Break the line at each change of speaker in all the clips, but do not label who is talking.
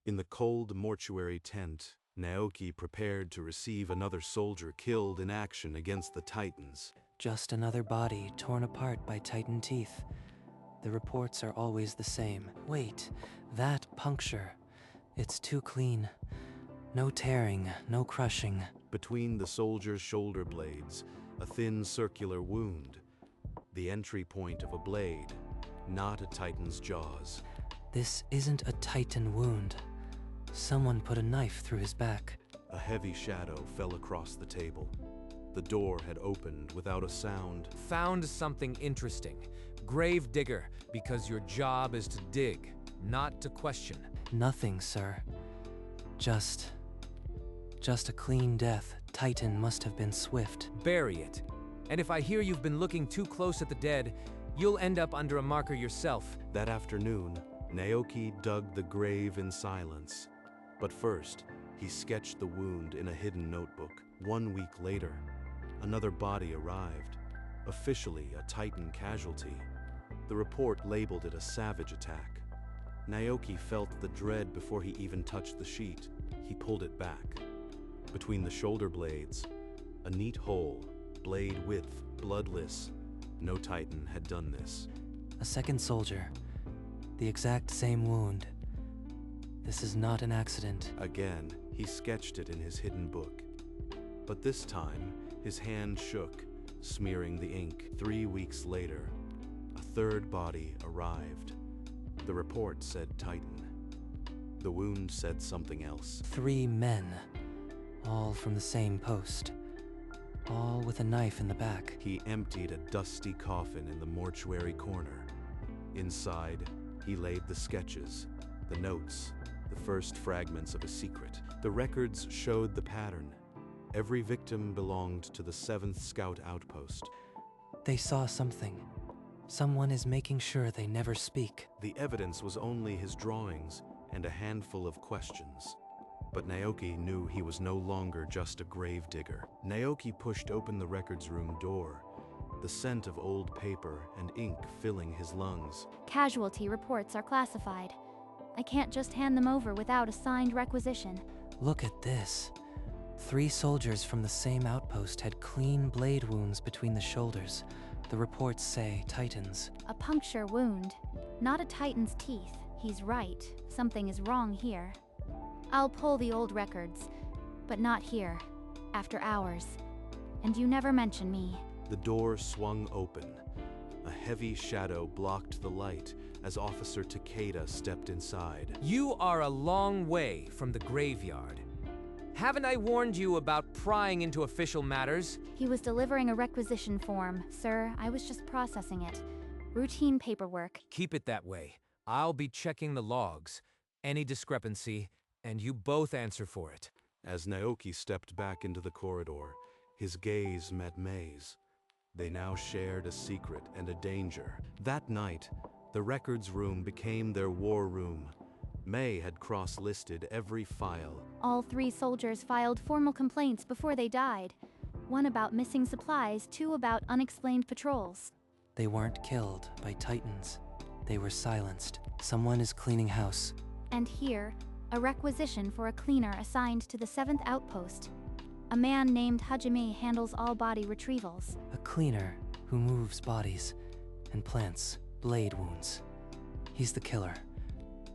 In the cold mortuary tent, Naoki prepared to receive another soldier killed in action against the Titans.
Just another body torn apart by Titan teeth. The reports are always the same. Wait, that puncture. It's too clean. No tearing, no crushing.
Between the soldier's shoulder blades, a thin circular wound. The entry point of a blade, not a Titan's jaws.
This isn't a Titan wound. Someone put a knife through his back.
A heavy shadow fell across the table. The door had opened without a sound.
Found something interesting. Gravedigger, because your job is to dig, not to question.
Nothing, sir. Just a clean death. Titan must have been swift.
Bury it. And if I hear you've been looking too close at the dead, you'll end up under a marker yourself.
That afternoon, Naoki dug the grave in silence. But first, he sketched the wound in a hidden notebook. 1 week later, another body arrived, officially a Titan casualty. The report labeled it a savage attack. Naoki felt the dread before he even touched the sheet. He pulled it back. Between the shoulder blades, a neat hole, blade width, bloodless. No Titan had done this.
A second soldier. The exact same wound. This is not an accident.
Again, he sketched it in his hidden book. But this time, his hand shook, smearing the ink. 3 weeks later, a third body arrived. The report said Titan. The wound said something else.
3 men, all from the same post. All with a knife in the back.
He emptied a dusty coffin in the mortuary corner. Inside, he laid the sketches, the notes, the first fragments of a secret. The records showed the pattern. Every victim belonged to the 7th Scout Outpost.
They saw something. Someone is making sure they never speak.
The evidence was only his drawings and a handful of questions. But Naoki knew he was no longer just a gravedigger. Naoki pushed open the records room door, the scent of old paper and ink filling his lungs.
Casualty reports are classified. I can't just hand them over without a signed requisition.
Look at this. 3 soldiers from the same outpost had clean blade wounds between the shoulders. The reports say Titans.
A puncture wound, not a Titan's teeth. He's right. Something is wrong here. I'll pull the old records, but not here, after hours. And you never mention me.
The door swung open. A heavy shadow blocked the light as Officer Takeda stepped inside.
You are a long way from the graveyard. Haven't I warned you about prying into official matters?
He was delivering a requisition form, sir. I was just processing it. Routine paperwork.
Keep it that way. I'll be checking the logs. Any discrepancy, and you both answer for it.
As Naoki stepped back into the corridor, his gaze met May's. They now shared a secret and a danger. That night, the records room became their war room. May had cross-listed every file.
All 3 soldiers filed formal complaints before they died. 1 about missing supplies, 2 about unexplained patrols.
They weren't killed by Titans. They were silenced. Someone is cleaning house.
And here, a requisition for a cleaner assigned to the 7th Outpost. A man named Hajime handles all body retrievals.
A cleaner who moves bodies and plants blade wounds. He's the killer.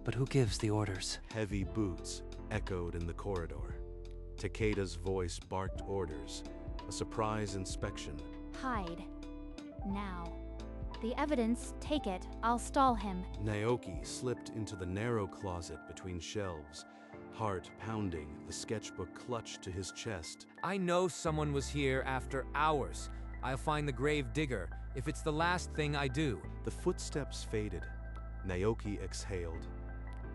But who gives the orders?
Heavy boots echoed in the corridor. Takeda's voice barked orders. A surprise inspection.
Hide. Now. The evidence, take it. I'll stall him.
Naoki slipped into the narrow closet between shelves. Heart pounding, the sketchbook clutched to his chest.
I know someone was here after hours. I'll find the Gravedigger, if it's the last thing I do.
The footsteps faded. Naoki exhaled.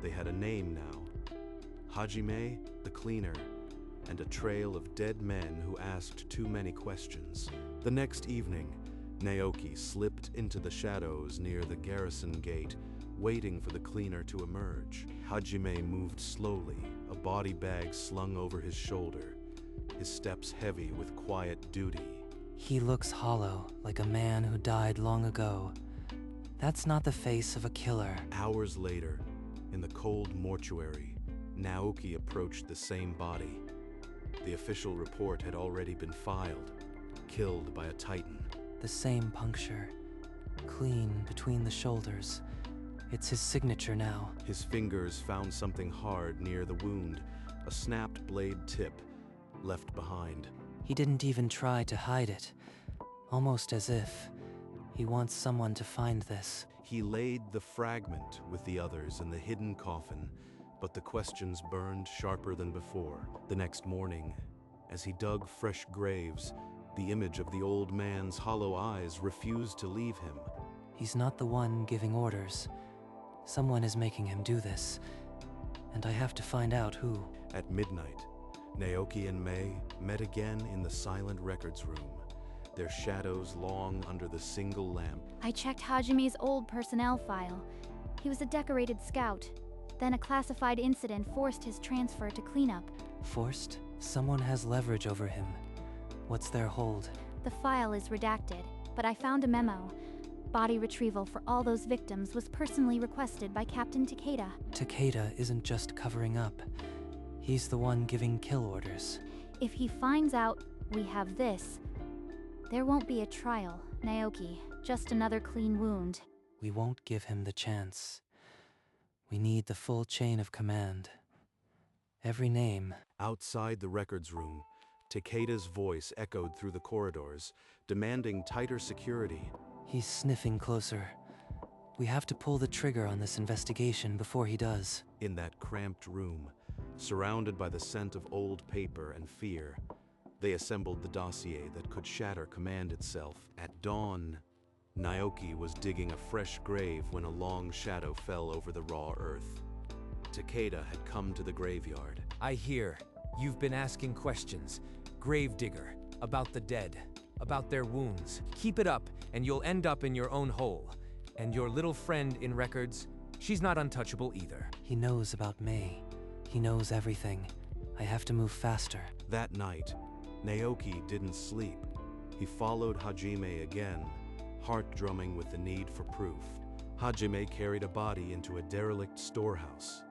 They had a name now. Hajime, the cleaner, and a trail of dead men who asked too many questions. The next evening, Naoki slipped into the shadows near the garrison gate, waiting for the cleaner to emerge. Hajime moved slowly, a body bag slung over his shoulder, his steps heavy with quiet duty.
He looks hollow, like a man who died long ago. That's not the face of a killer.
Hours later, in the cold mortuary, Naoki approached the same body. The official report had already been filed. Killed by a titan.
The same puncture. Clean between the shoulders. It's his signature now.
His fingers found something hard near the wound, a snapped blade tip left behind.
He didn't even try to hide it. Almost as if he wants someone to find this.
He laid the fragment with the others in the hidden coffin, but the questions burned sharper than before. The next morning, as he dug fresh graves, the image of the old man's hollow eyes refused to leave him.
He's not the one giving orders. Someone is making him do this, and I have to find out who.
At midnight, Naoki and Mei met again in the silent records room, their shadows long under the single lamp.
I checked Hajime's old personnel file. He was a decorated scout. Then a classified incident forced his transfer to cleanup.
Forced? Someone has leverage over him. What's their hold?
The file is redacted, but I found a memo. Body retrieval for all those victims was personally requested by Captain Takeda.
Takeda isn't just covering up. He's the one giving kill orders.
If he finds out we have this, there won't be a trial, Naoki. Just another clean wound.
We won't give him the chance. We need the full chain of command. Every name.
Outside the records room, Takeda's voice echoed through the corridors, demanding tighter security.
He's sniffing closer. We have to pull the trigger on this investigation before he does.
In that cramped room, surrounded by the scent of old paper and fear, they assembled the dossier that could shatter command itself. At dawn, Naoki was digging a fresh grave when a long shadow fell over the raw earth. Takeda had come to the graveyard.
I hear you've been asking questions, Gravedigger, about the dead, about their wounds. Keep it up, and you'll end up in your own hole. And your little friend in records, she's not untouchable either.
He knows about Mei. He knows everything. I have to move faster.
That night, Naoki didn't sleep. He followed Hajime again, heart drumming with the need for proof. Hajime carried a body into a derelict storehouse.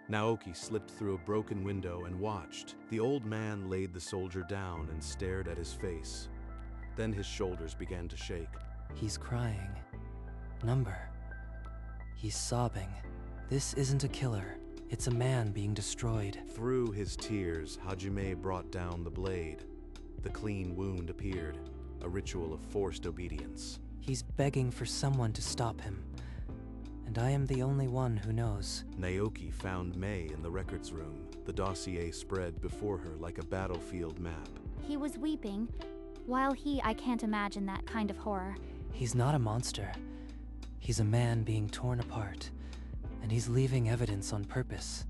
Naoki slipped through a broken window and watched. The old man laid the soldier down and stared at his face. Then his shoulders began to shake.
He's crying. Number. He's sobbing. This isn't a killer. It's a man being destroyed.
Through his tears, Hajime brought down the blade. The clean wound appeared, a ritual of forced obedience.
He's begging for someone to stop him. And I am the only one who knows.
Naoki found Mei in the records room, the dossier spread before her like a battlefield map.
He was weeping. While I can't imagine that kind of horror.
He's not a monster. He's a man being torn apart. And he's leaving evidence on purpose,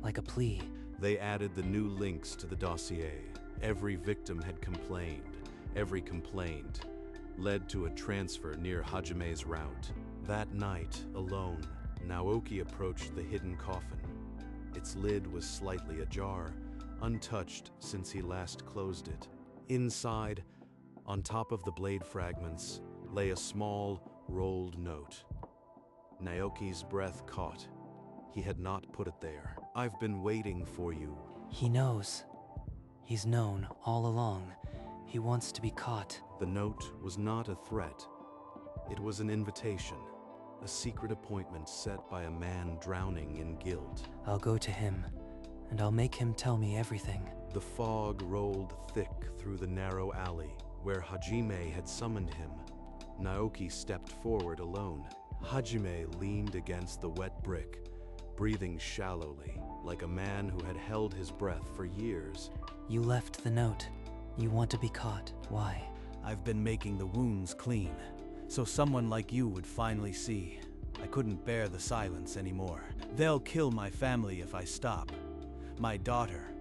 like a plea.
They added the new links to the dossier. Every victim had complained. Every complaint led to a transfer near Hajime's route. That night, alone, Naoki approached the hidden coffin. Its lid was slightly ajar, untouched since he last closed it. Inside, on top of the blade fragments, lay a small, rolled note. Naoki's breath caught. He had not put it there. "I've been waiting for you."
He knows. He's known all along. He wants to be caught.
The note was not a threat. It was an invitation, a secret appointment set by a man drowning in guilt.
I'll go to him, and I'll make him tell me everything.
The fog rolled thick through the narrow alley where Hajime had summoned him. Naoki stepped forward alone. Hajime leaned against the wet brick, breathing shallowly, like a man who had held his breath for years.
You left the note. You want to be caught. Why?
I've been making the wounds clean, so someone like you would finally see. I couldn't bear the silence anymore. They'll kill my family if I stop. My daughter,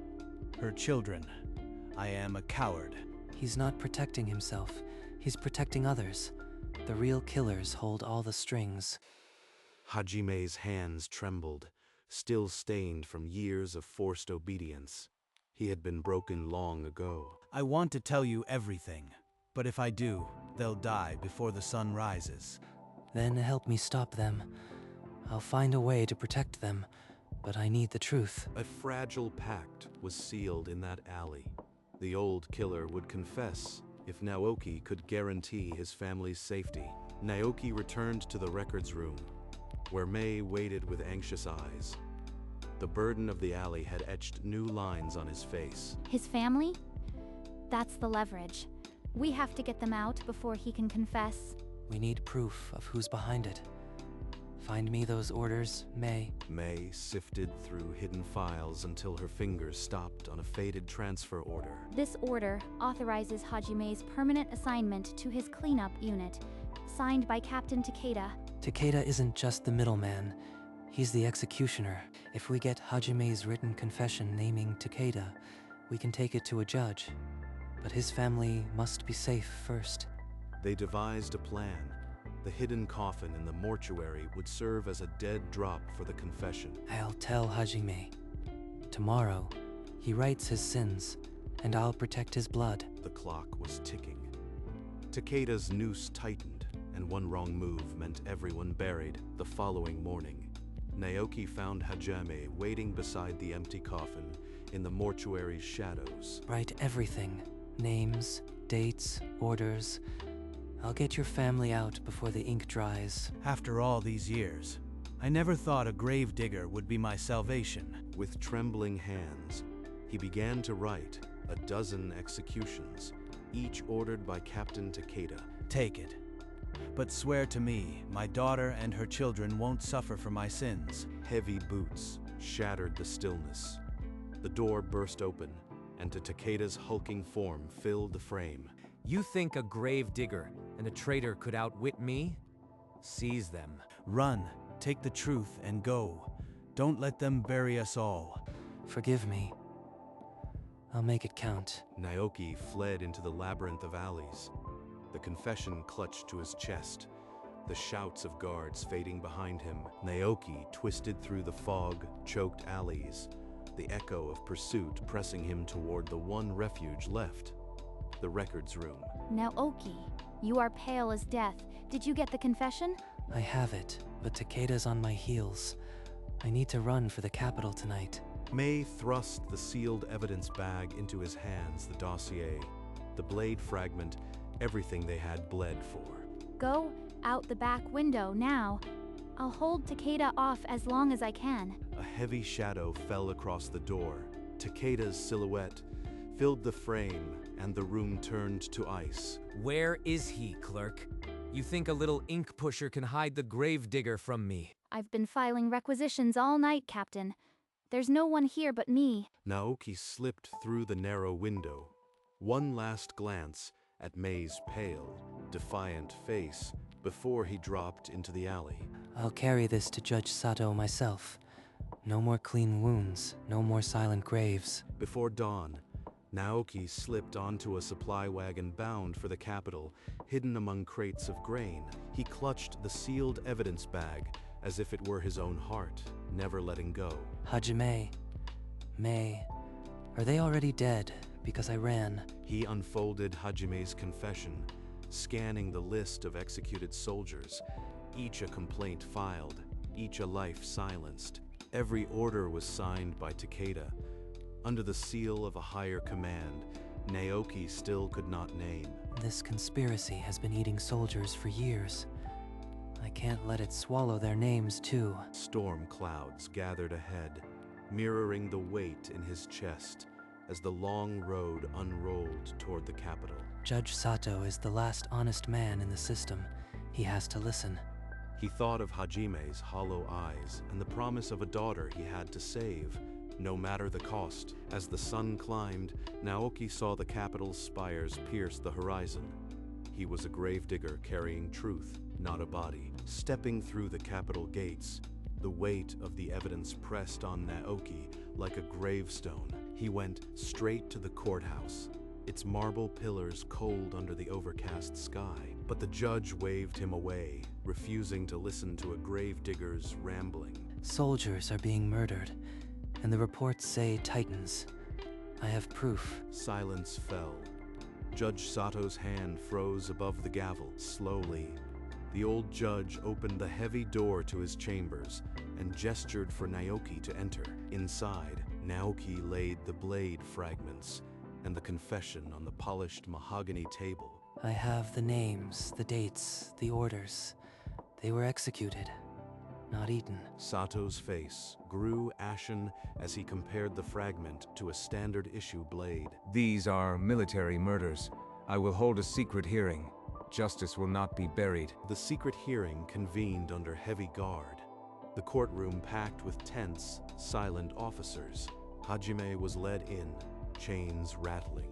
her children. I am a coward.
He's not protecting himself. He's protecting others. The real killers hold all the strings.
Hajime's hands trembled, still stained from years of forced obedience. He had been broken long ago.
I want to tell you everything, but if I do, they'll die before the sun rises.
Then help me stop them. I'll find a way to protect them. but I need the truth.
A fragile pact was sealed in that alley. The old killer would confess if Naoki could guarantee his family's safety. Naoki returned to the records room, where May waited with anxious eyes. The burden of the alley had etched new lines on his face.
His family? That's the leverage. We have to get them out before he can confess.
We need proof of who's behind it. Find me those orders, May.
May sifted through hidden files until her fingers stopped on a faded transfer order.
This order authorizes Hajime's permanent assignment to his cleanup unit, signed by Captain Takeda.
Takeda isn't just the middleman. He's the executioner. If we get Hajime's written confession naming Takeda, we can take it to a judge. But his family must be safe first.
They devised a plan. The hidden coffin in the mortuary would serve as a dead drop for the confession.
I'll tell Hajime. Tomorrow, he writes his sins, and I'll protect his blood.
The clock was ticking. Takeda's noose tightened, and one wrong move meant everyone buried. The following morning, Naoki found Hajime waiting beside the empty coffin in the mortuary's shadows.
Write everything. Names, dates, orders. I'll get your family out before the ink dries.
After all these years, I never thought a gravedigger would be my salvation.
With trembling hands, he began to write a dozen executions, each ordered by Captain Takeda.
Take it. But swear to me, my daughter and her children won't suffer for my sins.
Heavy boots shattered the stillness. The door burst open, and Takeda's hulking form filled the frame.
You think a gravedigger and a traitor could outwit me? Seize them.
Run, take the truth, and go. Don't let them bury us all.
Forgive me. I'll make it count.
Naoki fled into the labyrinth of alleys. The confession clutched to his chest, the shouts of guards fading behind him. Naoki twisted through the fog-choked alleys, the echo of pursuit pressing him toward the one refuge left, the records room.
Naoki, you are pale as death. Did you get the confession?
I have it, but Takeda's on my heels. I need to run for the capital tonight.
May thrust the sealed evidence bag into his hands, the dossier, the blade fragment, everything they had bled for.
Go out the back window now. I'll hold Takeda off as long as I can.
A heavy shadow fell across the door. Takeda's silhouette filled the frame, and the room turned to ice.
Where is he, clerk? You think a little ink pusher can hide the gravedigger from me?
I've been filing requisitions all night, Captain. There's no one here but me.
Naoki slipped through the narrow window. One last glance at May's pale, defiant face before he dropped into the alley.
I'll carry this to Judge Sato myself. No more clean wounds, no more silent graves.
Before dawn, Naoki slipped onto a supply wagon bound for the capital, hidden among crates of grain. He clutched the sealed evidence bag as if it were his own heart, never letting go.
Hajime, May, are they already dead because I ran?
He unfolded Hajime's confession, scanning the list of executed soldiers, each a complaint filed, each a life silenced. Every order was signed by Takeda, under the seal of a higher command Naoki still could not name.
This conspiracy has been eating soldiers for years. I can't let it swallow their names, too.
Storm clouds gathered ahead, mirroring the weight in his chest as the long road unrolled toward the capital.
Judge Sato is the last honest man in the system. He has to listen.
He thought of Hajime's hollow eyes and the promise of a daughter he had to save, no matter the cost. As the sun climbed, Naoki saw the capital's spires pierce the horizon. He was a gravedigger carrying truth, not a body. Stepping through the capital gates, the weight of the evidence pressed on Naoki like a gravestone. He went straight to the courthouse, its marble pillars cold under the overcast sky. But the judge waved him away, refusing to listen to a gravedigger's rambling.
Soldiers are being murdered, and the reports say Titans. I have proof.
Silence fell. Judge Sato's hand froze above the gavel. Slowly, the old judge opened the heavy door to his chambers, and gestured for Naoki to enter. Inside, Naoki laid the blade fragments and the confession on the polished mahogany table.
I have the names, the dates, the orders. They were executed, not eaten.
Sato's face grew ashen as he compared the fragment to a standard-issue blade.
These are military murders. I will hold a secret hearing. Justice will not be buried.
The secret hearing convened under heavy guard, the courtroom packed with tense, silent officers. Hajime was led in, chains rattling,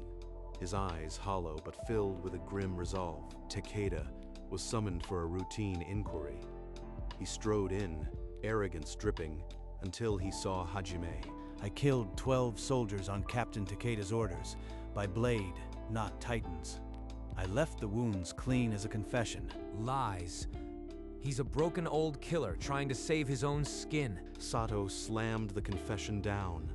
his eyes hollow but filled with a grim resolve. Takeda was summoned for a routine inquiry. He strode in, arrogance dripping, until he saw Hajime.
I killed 12 soldiers on Captain Takeda's orders, by blade, not titans. I left the wounds clean as a confession.
Lies. He's a broken old killer trying to save his own skin.
Sato slammed the confession down,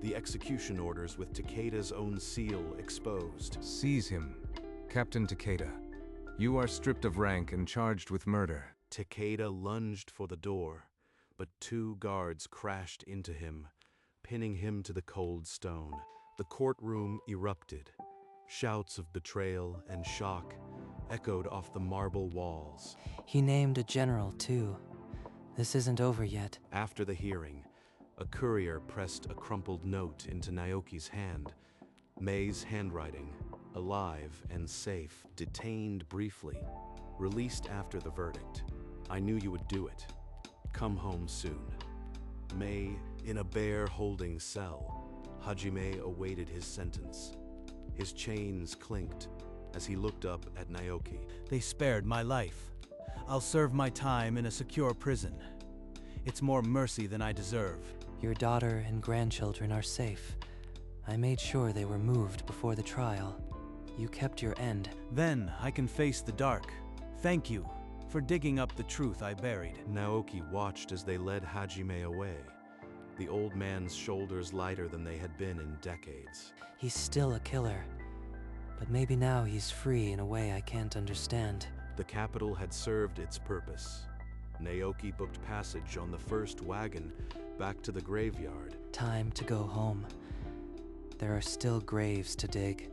the execution orders with Takeda's own seal exposed.
Seize him. Captain Takeda, you are stripped of rank and charged with murder.
Takeda lunged for the door, but 2 guards crashed into him, pinning him to the cold stone. The courtroom erupted. Shouts of betrayal and shock echoed off the marble walls.
He named a general, too. This isn't over yet.
After the hearing, a courier pressed a crumpled note into Naoki's hand. Mei's handwriting, alive and safe, detained briefly, released after the verdict. I knew you would do it. Come home soon. Mei in a bare holding cell. Hajime awaited his sentence. His chains clinked as he looked up at Naoki.
They spared my life. I'll serve my time in a secure prison. It's more mercy than I deserve.
Your daughter and grandchildren are safe. I made sure they were moved before the trial. You kept your end.
Then I can face the dark. Thank you for digging up the truth I buried.
Naoki watched as they led Hajime away, the old man's shoulders lighter than they had been in decades.
He's still a killer, but maybe now he's free in a way I can't understand.
The capital had served its purpose. Naoki booked passage on the first wagon back to the graveyard.
Time to go home. There are still graves to dig,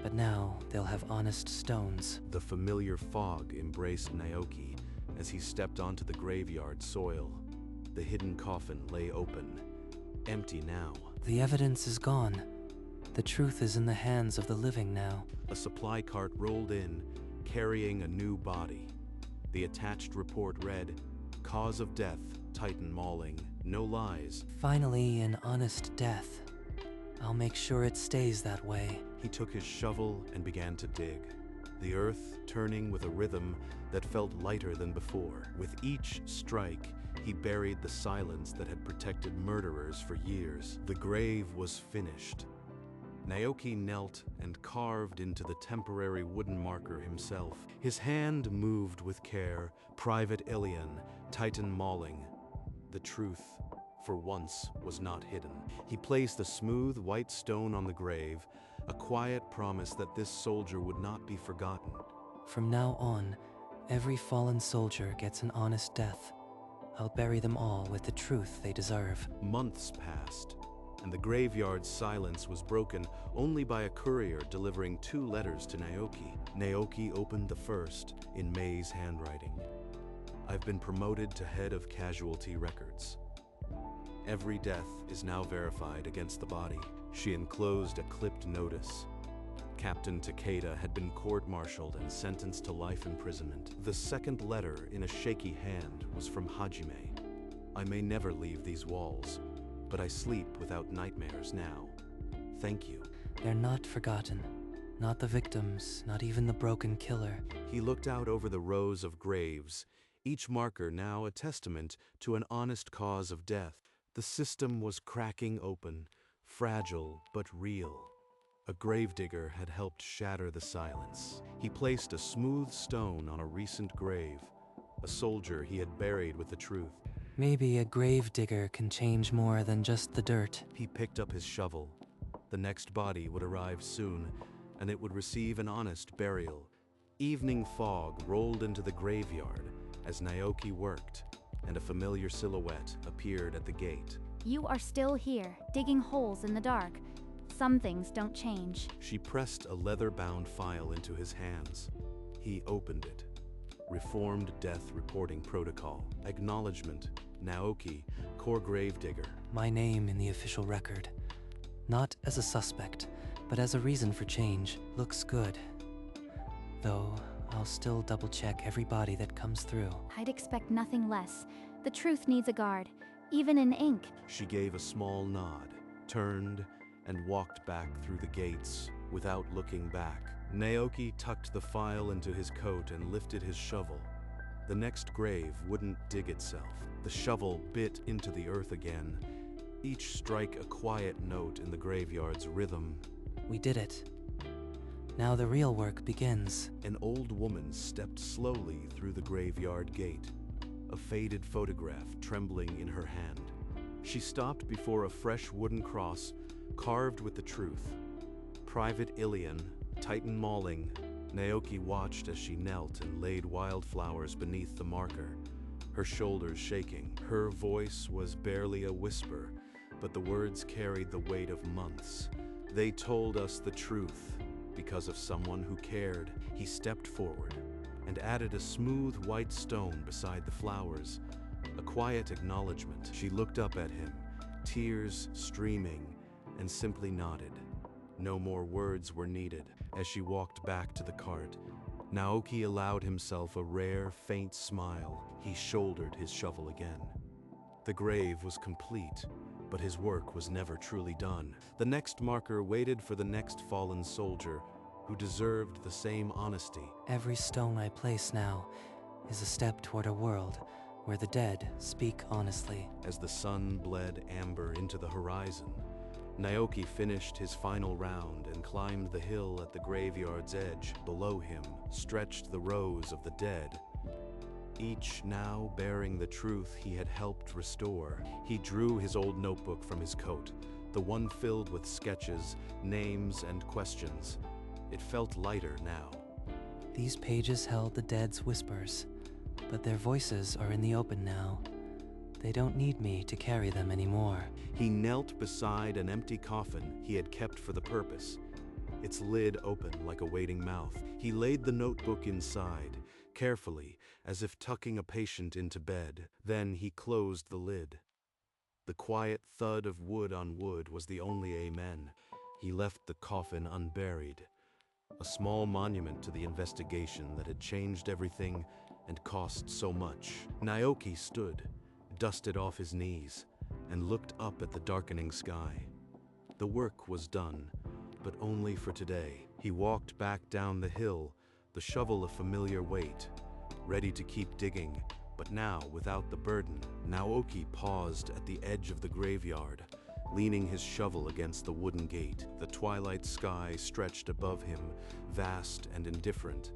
but now they'll have honest stones.
The familiar fog embraced Naoki as he stepped onto the graveyard soil. The hidden coffin lay open, empty now.
The evidence is gone. The truth is in the hands of the living now.
A supply cart rolled in, carrying a new body. The attached report read, "Cause of death, Titan mauling, no lies."
Finally, an honest death. I'll make sure it stays that way.
He took his shovel and began to dig, the earth turning with a rhythm that felt lighter than before. With each strike, he buried the silence that had protected murderers for years. The grave was finished. Naoki knelt and carved into the temporary wooden marker himself. His hand moved with care, Private Ilian, Titan mauling. The truth, for once, was not hidden. He placed a smooth white stone on the grave, a quiet promise that this soldier would not be forgotten.
From now on, every fallen soldier gets an honest death. I'll bury them all with the truth they deserve.
Months passed, and the graveyard's silence was broken only by a courier delivering 2 letters to Naoki. Naoki opened the first in Mei's handwriting. I've been promoted to head of casualty records. Every death is now verified against the body. She enclosed a clipped notice. Captain Takeda had been court-martialed and sentenced to life imprisonment. The second letter in a shaky hand was from Hajime. I may never leave these walls, but I sleep without nightmares now. Thank you.
They're not forgotten. Not the victims, not even the broken killer.
He looked out over the rows of graves, each marker now a testament to an honest cause of death. The system was cracking open, fragile but real. A gravedigger had helped shatter the silence. He placed a smooth stone on a recent grave, a soldier he had buried with the truth.
Maybe a gravedigger can change more than just the dirt.
He picked up his shovel. The next body would arrive soon, and it would receive an honest burial. Evening fog rolled into the graveyard as Naoki worked, and a familiar silhouette appeared at the gate.
You are still here, digging holes in the dark. Some things don't change.
She pressed a leather-bound file into his hands. He opened it. Reformed Death Reporting Protocol. Acknowledgement. Naoki, Core Gravedigger.
My name in the official record. Not as a suspect, but as a reason for change. Looks good. Though, I'll still double-check every body that comes through.
I'd expect nothing less. The truth needs a guard, even in ink.
She gave a small nod, turned, and walked back through the gates without looking back. Naoki tucked the file into his coat and lifted his shovel. The next grave wouldn't dig itself. The shovel bit into the earth again, each strike a quiet note in the graveyard's rhythm.
We did it. Now the real work begins.
An old woman stepped slowly through the graveyard gate, a faded photograph trembling in her hand. She stopped before a fresh wooden cross carved with the truth. Private Ilian, Titan Mauling. Naoki watched as she knelt and laid wildflowers beneath the marker, her shoulders shaking. Her voice was barely a whisper, but the words carried the weight of months. They told us the truth because of someone who cared. He stepped forward and added a smooth white stone beside the flowers, a quiet acknowledgement. She looked up at him, tears streaming, and simply nodded. No more words were needed. As she walked back to the cart, Naoki allowed himself a rare, faint smile. He shouldered his shovel again. The grave was complete, but his work was never truly done. The next marker waited for the next fallen soldier who deserved the same honesty.
Every stone I place now is a step toward a world where the dead speak honestly.
As the sun bled amber into the horizon, Naoki finished his final round and climbed the hill at the graveyard's edge. Below him stretched the rows of the dead, each now bearing the truth he had helped restore. He drew his old notebook from his coat, the one filled with sketches, names, and questions. It felt lighter now.
These pages held the dead's whispers, but their voices are in the open now. They don't need me to carry them anymore.
He knelt beside an empty coffin he had kept for the purpose, its lid open like a waiting mouth. He laid the notebook inside, carefully, as if tucking a patient into bed. Then he closed the lid. The quiet thud of wood on wood was the only amen. He left the coffin unburied, a small monument to the investigation that had changed everything and cost so much. Naoki stood, dusted off his knees, and looked up at the darkening sky. The work was done, but only for today. He walked back down the hill, the shovel a familiar weight, ready to keep digging, but now without the burden. Naoki paused at the edge of the graveyard, leaning his shovel against the wooden gate. The twilight sky stretched above him, vast and indifferent,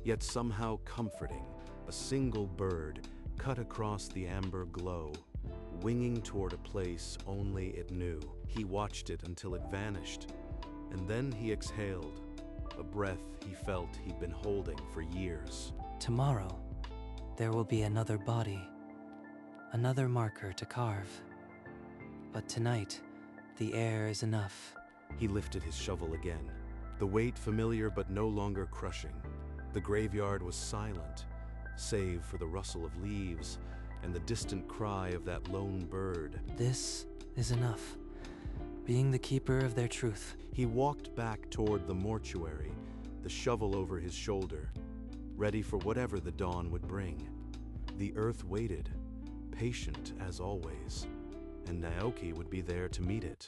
yet somehow comforting. A single bird cut across the amber glow, winging toward a place only it knew. He watched it until it vanished, and then he exhaled, a breath he felt he'd been holding for years.
Tomorrow, there will be another body, another marker to carve. But tonight, the air is enough.
He lifted his shovel again, the weight familiar but no longer crushing. The graveyard was silent, save for the rustle of leaves and the distant cry of that lone bird.
This is enough, being the keeper of their truth.
He walked back toward the mortuary, the shovel over his shoulder, ready for whatever the dawn would bring. The earth waited, patient as always, and Naoki would be there to meet it.